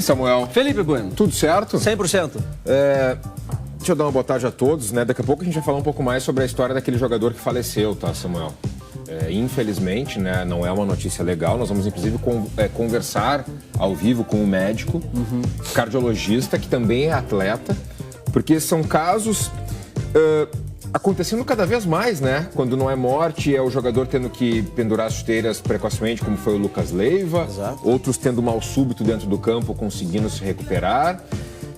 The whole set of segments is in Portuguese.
Samuel? Felipe Bueno. Tudo certo? 100%. Deixa eu dar uma boa tarde a todos, né? Daqui a pouco a gente vai falar um pouco mais sobre a história daquele jogador que faleceu, tá, Samuel? Infelizmente, né, não é uma notícia legal. Nós vamos, inclusive, conversar ao vivo com um médico, cardiologista, que também é atleta, porque são casos acontecendo cada vez mais, né? Quando não é morte, é o jogador tendo que pendurar as chuteiras precocemente, como foi o Lucas Leiva. Exato. Outros tendo mal súbito dentro do campo, conseguindo se recuperar.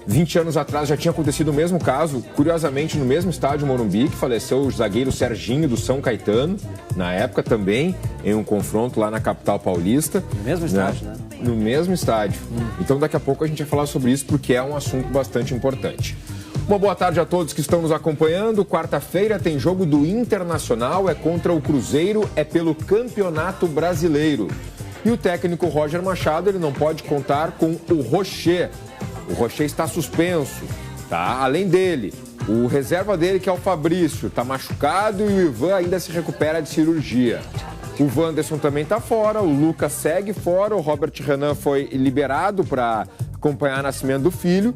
20 anos atrás já tinha acontecido o mesmo caso, curiosamente no mesmo estádio Morumbi, que faleceu o zagueiro Serginho do São Caetano, na época também, em um confronto lá na capital paulista. No mesmo estádio, né? No mesmo estádio. Então daqui a pouco a gente vai falar sobre isso, porque é um assunto bastante importante. Uma boa tarde a todos que estão nos acompanhando. Quarta-feira tem jogo do Internacional, é contra o Cruzeiro, é pelo Campeonato Brasileiro. E o técnico Roger Machado, ele não pode contar com o Rocher. O Rocher está suspenso, tá? Além dele, o reserva dele, que é o Fabrício, está machucado e o Ivan ainda se recupera de cirurgia. O Wanderson também está fora, o Lucas segue fora, o Robert Renan foi liberado para acompanhar o nascimento do filho.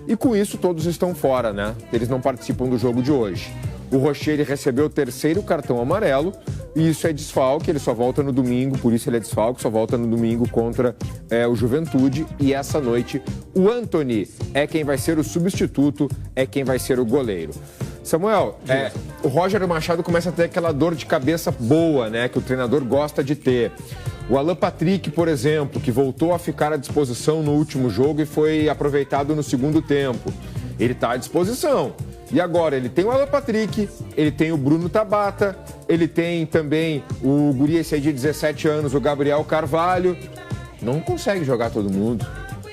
E com isso todos estão fora, né? Eles não participam do jogo de hoje. O Rocher, ele recebeu o terceiro cartão amarelo e isso é desfalque, ele só volta no domingo, por isso ele é desfalque, só volta no domingo contra o Juventude. E essa noite o Antony é quem vai ser o substituto, é quem vai ser o goleiro. Samuel, o Roger Machado começa a ter aquela dor de cabeça boa, né? Que o treinador gosta de ter. O Alan Patrick, por exemplo, que voltou a ficar à disposição no último jogo e foi aproveitado no segundo tempo. Ele está à disposição. E agora, ele tem o Alan Patrick, ele tem o Bruno Tabata, ele tem também o guri esse aí de 17 anos, o Gabriel Carvalho. Não consegue jogar todo mundo.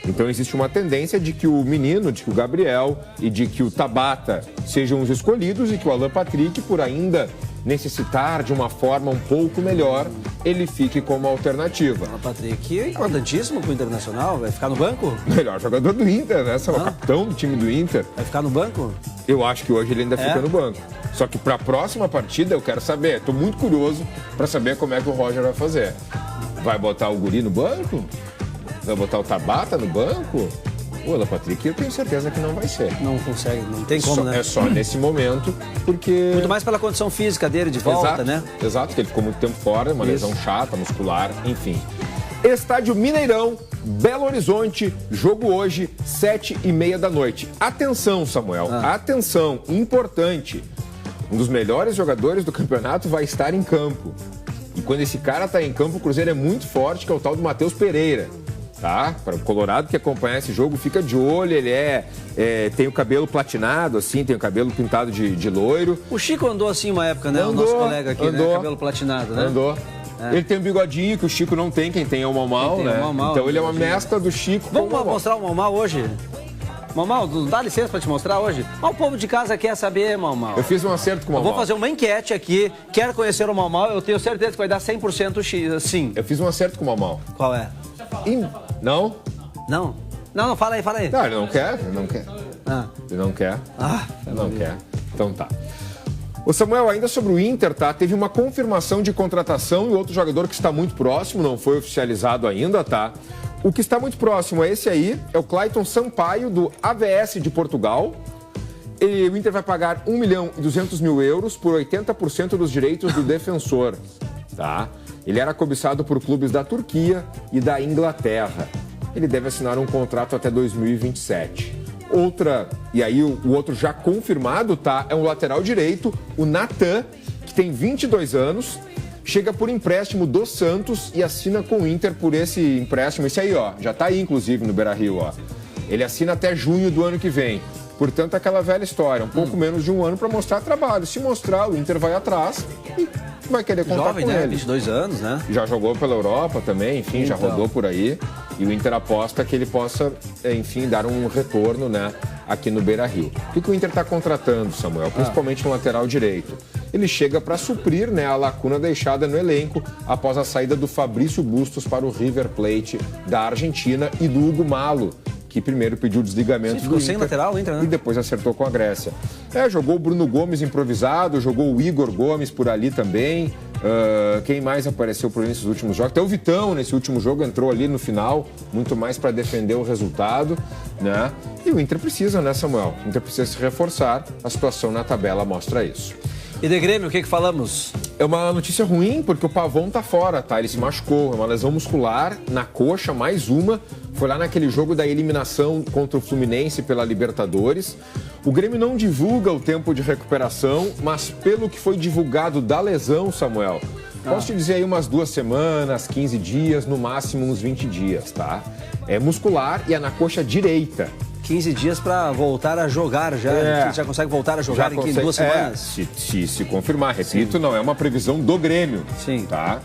Então existe uma tendência de que o menino, de que o Gabriel e de que o Tabata sejam os escolhidos e que o Alan Patrick, por ainda necessitar de uma forma um pouco melhor, ele fique como alternativa. O Patrick é importantíssimo pro Internacional, vai ficar no banco? Melhor jogador do Inter, né? Esse é o capitão do time do Inter. Vai ficar no banco? Eu acho que hoje ele ainda fica no banco. Só que para a próxima partida eu quero saber, estou muito curioso para saber como é que o Roger vai fazer. Vai botar o guri no banco? Vai botar o Tabata no banco? O Alan Patrick, eu tenho certeza que não vai ser. Não consegue, não tem como, né? É só nesse momento, porque... Muito mais pela condição física dele de volta, exato, né? Exato, que ele ficou muito tempo fora, uma lesão chata, muscular, enfim. Estádio Mineirão, Belo Horizonte, jogo hoje, 7h30 da noite. Atenção, Samuel, atenção, importante. Um dos melhores jogadores do campeonato vai estar em campo. E quando esse cara está em campo, o Cruzeiro é muito forte, que é o tal do Matheus Pereira. Tá? Para o Colorado que acompanhar esse jogo, fica de olho, ele tem o cabelo platinado, assim, tem o cabelo pintado de loiro. O Chico andou assim uma época, né? O nosso colega aqui, né? Cabelo platinado, né? Andou. Ele tem um bigodinho que o Chico não tem, quem tem é o Mau, né? Então ele é uma mescla do Chico. Vamos mostrar o Mau hoje? Mau, dá licença para te mostrar hoje? Mas o povo de casa quer saber, Mau. Eu fiz um acerto com o Mau. Eu vou fazer uma enquete aqui, quer conhecer o Mau, eu tenho certeza que vai dar 100% sim. Eu fiz um acerto com o Mau. Qual é? Não? Não, fala aí. Não, ele não quer. Ele não quer. Ele não quer. Então tá. Ô Samuel, ainda sobre o Inter, tá? Teve uma confirmação de contratação e outro jogador que está muito próximo, não foi oficializado ainda, tá? O que está muito próximo é esse aí, é o Clayton Sampaio, do AVS de Portugal. O Inter vai pagar 1.200.000 euros por 80% dos direitos do defensor, tá? Ele era cobiçado por clubes da Turquia e da Inglaterra. Ele deve assinar um contrato até 2027. E aí o outro já confirmado, tá? É um lateral direito, o Natan, que tem 22 anos, chega por empréstimo do Santos e assina com o Inter por esse empréstimo. Esse aí, ó, já tá aí inclusive no Beira-Rio, ó. Ele assina até junho do ano que vem. Portanto, aquela velha história, um pouco menos de um ano para mostrar trabalho. Se mostrar, o Inter vai atrás e vai querer contar jovem, com né? ele. 22 anos, né? Já jogou pela Europa também, enfim, já rodou por aí. E o Inter aposta que ele possa, enfim, dar um retorno, né, aqui no Beira-Rio. O que o Inter está contratando, Samuel? Principalmente no lateral direito. Ele chega para suprir, né, a lacuna deixada no elenco após a saída do Fabrício Bustos para o River Plate da Argentina e do Hugo Malo, que primeiro pediu desligamento do ficou Inter, sem lateral o Inter, né? E depois acertou com a Grécia. Jogou o Bruno Gomes improvisado, jogou o Igor Gomes por ali também, Quem mais apareceu por nesses últimos jogos? Até o Vitão, nesse último jogo, entrou ali no final, muito mais para defender o resultado, né? E o Inter precisa, né, Samuel? O Inter precisa se reforçar, a situação na tabela mostra isso. E de Grêmio, o que falamos? É uma notícia ruim, porque o Pavon tá fora, tá? Ele se machucou, é uma lesão muscular na coxa, mais uma. Foi lá naquele jogo da eliminação contra o Fluminense pela Libertadores. O Grêmio não divulga o tempo de recuperação, mas pelo que foi divulgado da lesão, Samuel, posso te dizer aí umas 2 semanas, 15 dias, no máximo uns 20 dias, tá? É muscular e é na coxa direita. 15 dias para voltar a jogar já. Já consegue voltar a jogar em 2 semanas? Se confirmar, repito, não é uma previsão do Grêmio. Sim. Tá?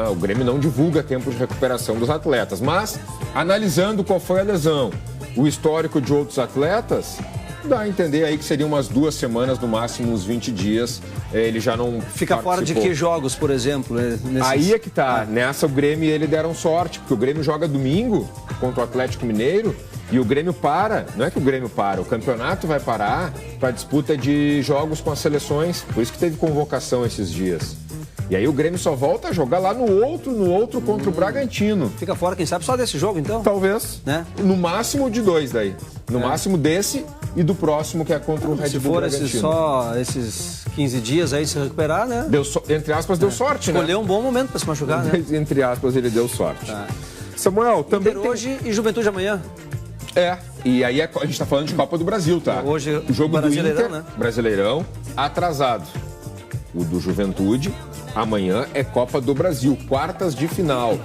O Grêmio não divulga tempo de recuperação dos atletas. Mas, analisando qual foi a lesão, o histórico de outros atletas, dá a entender aí que seriam umas 2 semanas, no máximo uns 20 dias. Ele já não fica fora de que jogos, por exemplo? Aí é que tá. Nessa, o Grêmio e ele deram sorte, porque o Grêmio joga domingo contra o Atlético Mineiro. E o Grêmio para, não é que o Grêmio para, o campeonato vai parar para disputa de jogos com as seleções, por isso que teve convocação esses dias. E aí o Grêmio só volta a jogar lá no outro contra o Bragantino. Fica fora, quem sabe, só desse jogo, então? Talvez, né? No máximo de 2 daí. No máximo desse e do próximo, que é contra o Red Bull Bragantino. Se for só esses 15 dias aí se recuperar, né? Entre aspas, deu sorte, né? Escolheu um bom momento para se machucar, né? Entre aspas, ele deu sorte. Samuel, também tem... hoje e Juventude amanhã. E aí a gente tá falando de Copa do Brasil, tá? Hoje o jogo do Inter, né? Brasileirão, atrasado. O do Juventude, amanhã é Copa do Brasil, quartas de final.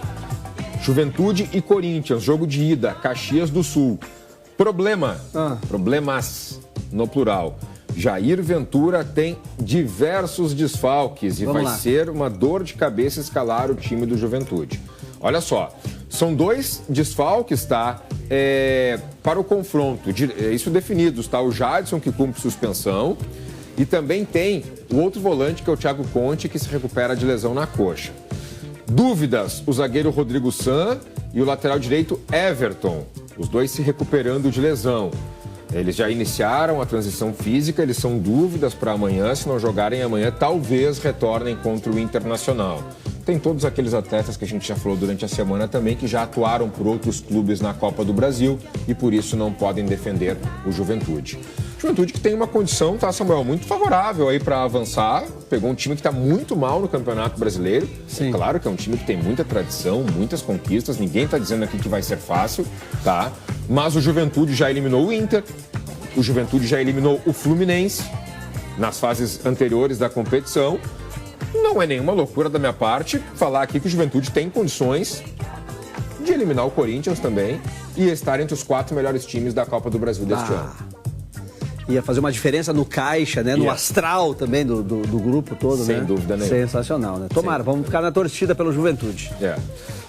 Juventude e Corinthians, jogo de ida, Caxias do Sul. Problemas, no plural. Jair Ventura tem diversos desfalques e vai ser uma dor de cabeça escalar o time do Juventude. Olha só, são 2 desfalques, tá? Para o confronto, isso definidos, tá? O Jadson, que cumpre suspensão, e também tem o outro volante, que é o Thiago Conte, que se recupera de lesão na coxa. Dúvidas, o zagueiro Rodrigo San e o lateral direito Everton, os 2 se recuperando de lesão. Eles já iniciaram a transição física, eles são dúvidas para amanhã. Se não jogarem amanhã, talvez retornem contra o Internacional. Tem todos aqueles atletas que a gente já falou durante a semana também, que já atuaram por outros clubes na Copa do Brasil e por isso não podem defender o Juventude. Juventude que tem uma condição, tá, Samuel, muito favorável aí para avançar. Pegou um time que está muito mal no Campeonato Brasileiro. Sim. É claro que é um time que tem muita tradição, muitas conquistas. Ninguém está dizendo aqui que vai ser fácil, tá? Mas o Juventude já eliminou o Inter, o Juventude já eliminou o Fluminense nas fases anteriores da competição. Não é nenhuma loucura da minha parte falar aqui que o Juventude tem condições de eliminar o Corinthians também e estar entre os 4 melhores times da Copa do Brasil deste ano. Ia fazer uma diferença no caixa, né? No astral também do grupo todo, Sem dúvida nenhuma. Sensacional, né? Tomara, vamos ficar na torcida pelo Juventude.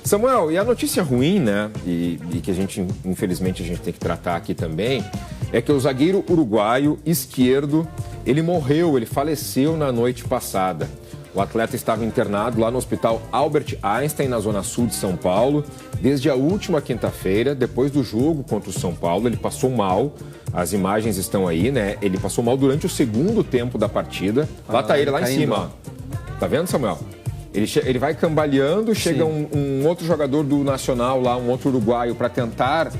Samuel, e a notícia ruim, né? E que infelizmente, a gente tem que tratar aqui também, é que o zagueiro uruguaio esquerdo, ele faleceu na noite passada. O atleta estava internado lá no Hospital Albert Einstein, na zona sul de São Paulo, desde a última quinta-feira. Depois do jogo contra o São Paulo, ele passou mal. As imagens estão aí, né? Ele passou mal durante o segundo tempo da partida. Lá tá ele, lá em cima, ó. Tá vendo, Samuel? Ele vai cambaleando, chega um outro jogador do Nacional lá, um outro uruguaio, para tentar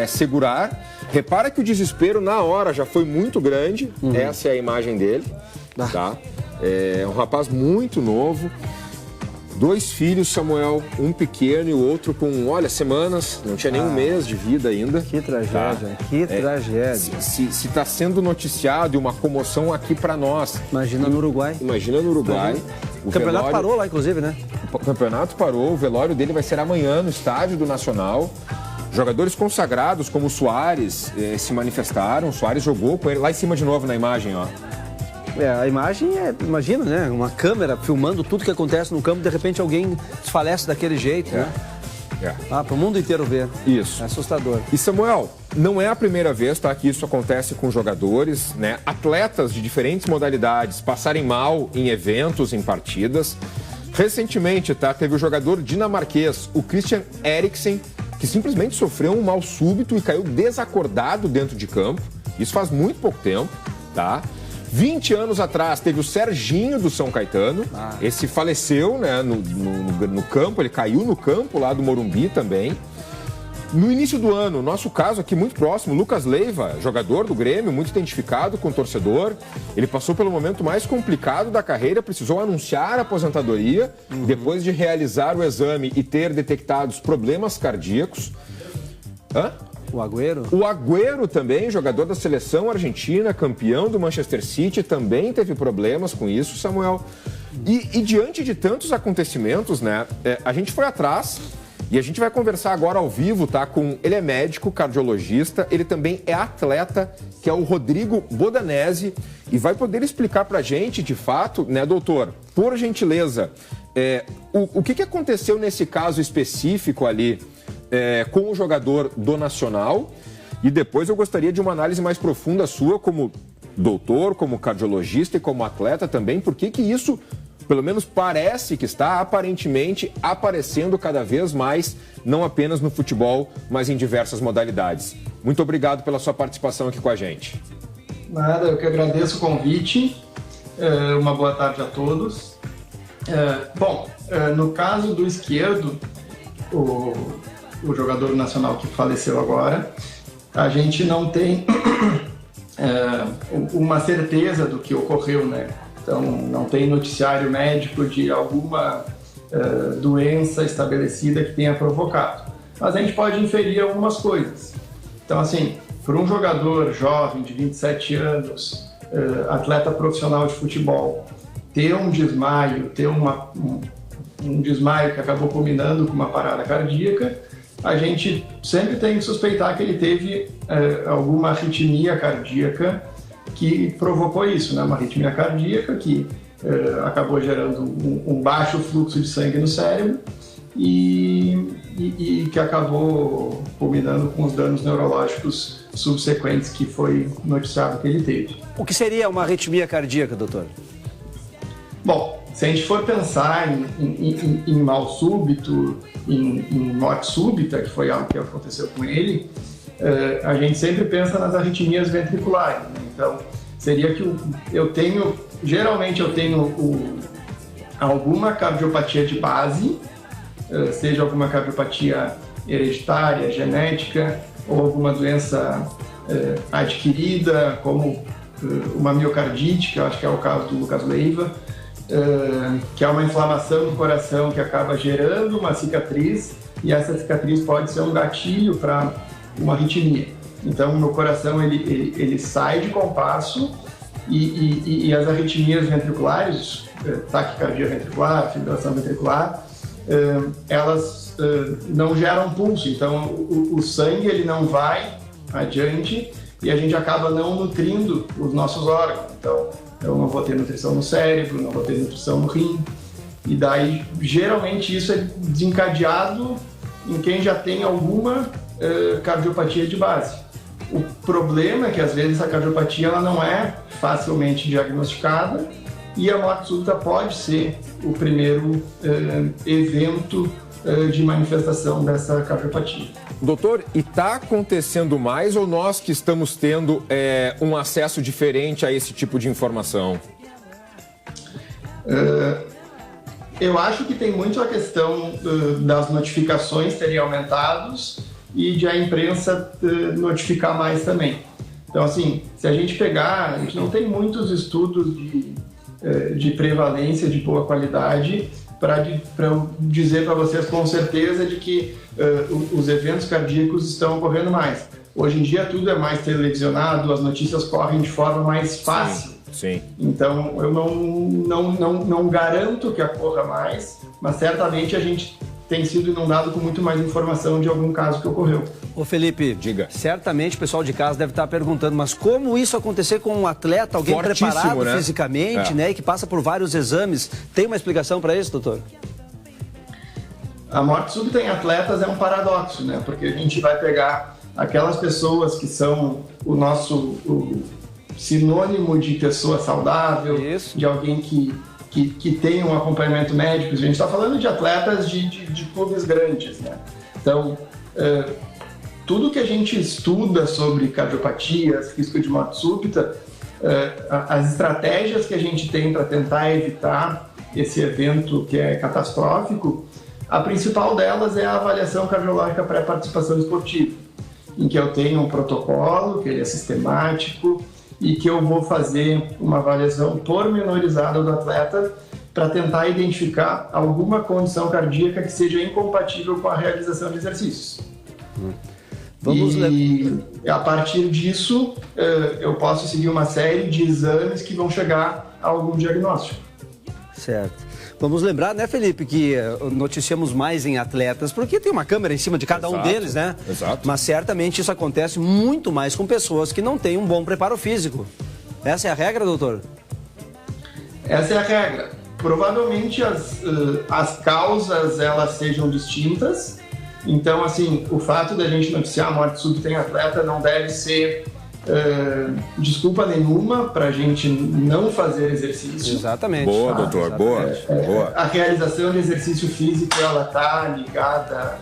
segurar. Repara que o desespero na hora já foi muito grande. Essa é a imagem dele, tá? É um rapaz muito novo. 2 filhos, Samuel, um pequeno e o outro com, semanas, não tinha nem um mês de vida ainda. Que tragédia, que tragédia. Se está sendo noticiado e uma comoção aqui para nós. Imagina no Uruguai. O campeonato parou lá, inclusive, né? O campeonato parou, o velório dele vai ser amanhã no estádio do Nacional. Jogadores consagrados como o Soares se manifestaram. O Soares jogou com ele lá em cima de novo na imagem, ó. A imagem imagina, né? Uma câmera filmando tudo que acontece no campo, de repente alguém desfalece daquele jeito, né? Para o mundo inteiro ver. Isso. É assustador. E, Samuel, não é a primeira vez, tá, que isso acontece com jogadores, né? Atletas de diferentes modalidades passarem mal em eventos, em partidas. Recentemente, tá, teve o jogador dinamarquês, o Christian Eriksen, que simplesmente sofreu um mal súbito e caiu desacordado dentro de campo. Isso faz muito pouco tempo, tá? 20 anos atrás teve o Serginho do São Caetano. Esse faleceu, né, no campo, ele caiu no campo lá do Morumbi também. No início do ano, nosso caso aqui muito próximo, Lucas Leiva, jogador do Grêmio, muito identificado com o torcedor. Ele passou pelo momento mais complicado da carreira, precisou anunciar a aposentadoria, depois de realizar o exame e ter detectados problemas cardíacos. O Agüero? O Agüero também, jogador da seleção argentina, campeão do Manchester City, também teve problemas com isso, Samuel. E diante de tantos acontecimentos, né, a gente foi atrás. E a gente vai conversar agora ao vivo, tá? Ele é médico, cardiologista, ele também é atleta, que é o Rodrigo Bodanese, e vai poder explicar pra gente, de fato, né, doutor, por gentileza, o que aconteceu nesse caso específico ali com o jogador do Nacional, e depois eu gostaria de uma análise mais profunda sua como doutor, como cardiologista e como atleta também, por que isso... Pelo menos parece que está aparentemente aparecendo cada vez mais, não apenas no futebol, mas em diversas modalidades. Muito obrigado pela sua participação aqui com a gente. Nada, eu que agradeço o convite. Uma boa tarde a todos. No caso do esquerdo, o jogador nacional que faleceu agora, a gente não tem uma certeza do que ocorreu, né? Então, não tem noticiário médico de alguma doença estabelecida que tenha provocado. Mas a gente pode inferir algumas coisas. Então, assim, para um jogador jovem de 27 anos, atleta profissional de futebol, ter um desmaio, um desmaio que acabou culminando com uma parada cardíaca, a gente sempre tem que suspeitar que ele teve alguma arritmia cardíaca que provocou isso, né? Uma arritmia cardíaca que acabou gerando um baixo fluxo de sangue no cérebro e que acabou culminando com os danos neurológicos subsequentes que foi noticiado que ele teve. O que seria uma arritmia cardíaca, doutor? Bom, se a gente for pensar em mal súbito, em morte súbita, que foi algo que aconteceu com ele, a gente sempre pensa nas arritmias ventriculares, né? Então, seria que geralmente eu tenho alguma cardiopatia de base, seja alguma cardiopatia hereditária, genética, ou alguma doença adquirida, como uma miocardite, que eu acho que é o caso do Lucas Leiva, que é uma inflamação do coração que acaba gerando uma cicatriz, e essa cicatriz pode ser um gatilho para uma arritmia. Então, no coração ele sai de compasso e as arritmias ventriculares, taquicardia ventricular, fibrilação ventricular, elas não geram pulso. Então, o sangue ele não vai adiante e a gente acaba não nutrindo os nossos órgãos. Então, eu não vou ter nutrição no cérebro, não vou ter nutrição no rim. E daí, geralmente, isso é desencadeado em quem já tem alguma cardiopatia de base. O problema é que às vezes a cardiopatia ela não é facilmente diagnosticada e a morte súbita pode ser o primeiro evento de manifestação dessa cardiopatia. Doutor, e está acontecendo mais ou nós que estamos tendo um acesso diferente a esse tipo de informação? Eu acho que tem muito a questão das notificações terem aumentado e de a imprensa notificar mais também. Então, assim, se a gente pegar, a gente não tem muitos estudos de prevalência de boa qualidade para dizer para vocês com certeza de que os eventos cardíacos estão ocorrendo mais. Hoje em dia tudo é mais televisionado, as notícias correm de forma mais fácil. Sim. Então, eu não garanto que ocorra mais, mas certamente a gente tem sido inundado com muito mais informação de algum caso que ocorreu. Ô Felipe, diga. Certamente o pessoal de casa deve estar perguntando, mas como isso acontecer com um atleta, alguém fortíssimo, preparado, né? Fisicamente, né, e que passa por vários exames? Tem uma explicação para isso, doutor? A morte súbita em atletas é um paradoxo, né? Porque a gente vai pegar aquelas pessoas que são o sinônimo de pessoa saudável, isso, de alguém que tem um acompanhamento médico. A gente está falando de atletas de clubes grandes, né? Então, tudo que a gente estuda sobre cardiopatias, risco de morte súbita, as estratégias que a gente tem para tentar evitar esse evento que é catastrófico, a principal delas é a avaliação cardiológica pré-participação esportiva, em que eu tenho um protocolo, que ele é sistemático, e que eu vou fazer uma avaliação pormenorizada do atleta para tentar identificar alguma condição cardíaca que seja incompatível com a realização de exercícios. E a partir disso, eu posso seguir uma série de exames que vão chegar a algum diagnóstico. Certo. Vamos lembrar, né, Felipe, que noticiamos mais em atletas, porque tem uma câmera em cima de cada um deles, né? Exato. Mas certamente isso acontece muito mais com pessoas que não têm um bom preparo físico. Essa é a regra, doutor? Essa é a regra. Provavelmente as causas, elas sejam distintas. Então, assim, o fato da gente noticiar a morte súbita em atleta não deve ser desculpa nenhuma para a gente não fazer exercício. Exatamente. Boa, doutor, boa. A realização de exercício físico, ela está ligada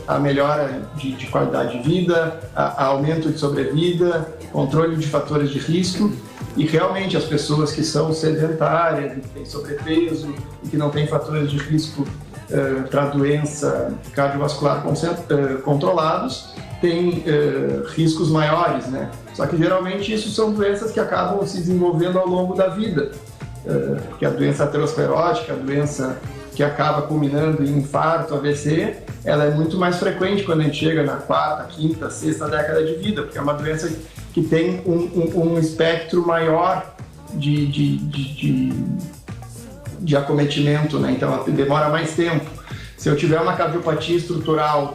à melhora de qualidade de vida, a aumento de sobrevida, controle de fatores de risco, e realmente as pessoas que são sedentárias, que têm sobrepeso e que não têm fatores de risco para doença cardiovascular controlados, tem riscos maiores, né? Só que geralmente isso são doenças que acabam se desenvolvendo ao longo da vida, porque a doença aterosclerótica, a doença que acaba culminando em infarto, AVC, ela é muito mais frequente quando a gente chega na 4ª, 5ª, 6ª década de vida, porque é uma doença que tem um espectro maior de acometimento, né? Então ela demora mais tempo. Se eu tiver uma cardiopatia estrutural,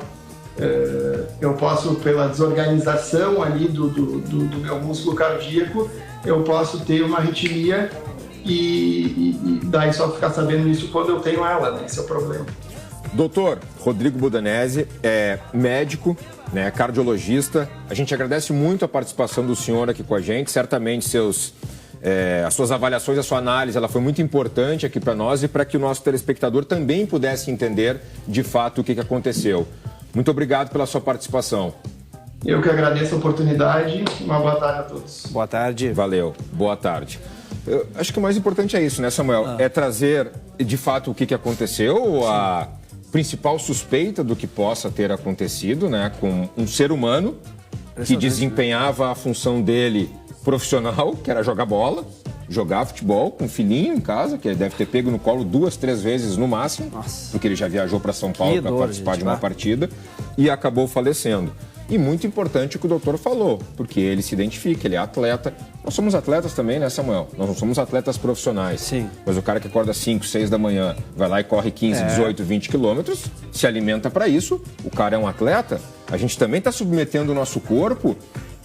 eu posso, pela desorganização ali do meu músculo cardíaco, eu posso ter uma arritmia e daí só ficar sabendo isso quando eu tenho ela, né? Esse é o problema. Doutor Rodrigo Budanese é médico, né, cardiologista. A gente agradece muito a participação do senhor aqui com a gente. Certamente as suas avaliações, a sua análise, ela foi muito importante aqui para nós e para que o nosso telespectador também pudesse entender de fato o que aconteceu. Muito obrigado pela sua participação. Eu que agradeço a oportunidade. Uma boa tarde a todos. Boa tarde. Valeu. Boa tarde. Eu acho que o mais importante é isso, né, Samuel? É trazer, de fato, o que aconteceu, a principal suspeita do que possa ter acontecido, né, com um ser humano que desempenhava a função dele profissional, que era jogar bola, jogar futebol com um filhinho em casa, que ele deve ter pego no colo 2, 3 vezes no máximo, porque ele já viajou para São Paulo para participar de uma partida e acabou falecendo. E muito importante o que o doutor falou, porque ele se identifica, ele é atleta. Nós somos atletas também, né, Samuel? Nós não somos atletas profissionais. Sim. Mas o cara que acorda 5, 6 da manhã, vai lá e corre 15, 18, 20 quilômetros, se alimenta para isso, o cara é um atleta. A gente também está submetendo o nosso corpo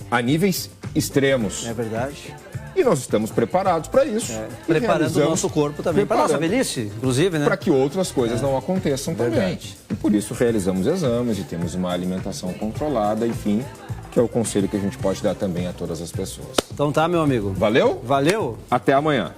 a níveis extremos. É verdade. E nós estamos preparados para isso. Preparando o nosso corpo também para a nossa velhice, inclusive, né? Para que outras coisas não aconteçam também. E por isso realizamos exames e temos uma alimentação controlada, enfim, que é o conselho que a gente pode dar também a todas as pessoas. Então tá, meu amigo. Valeu? Valeu. Até amanhã.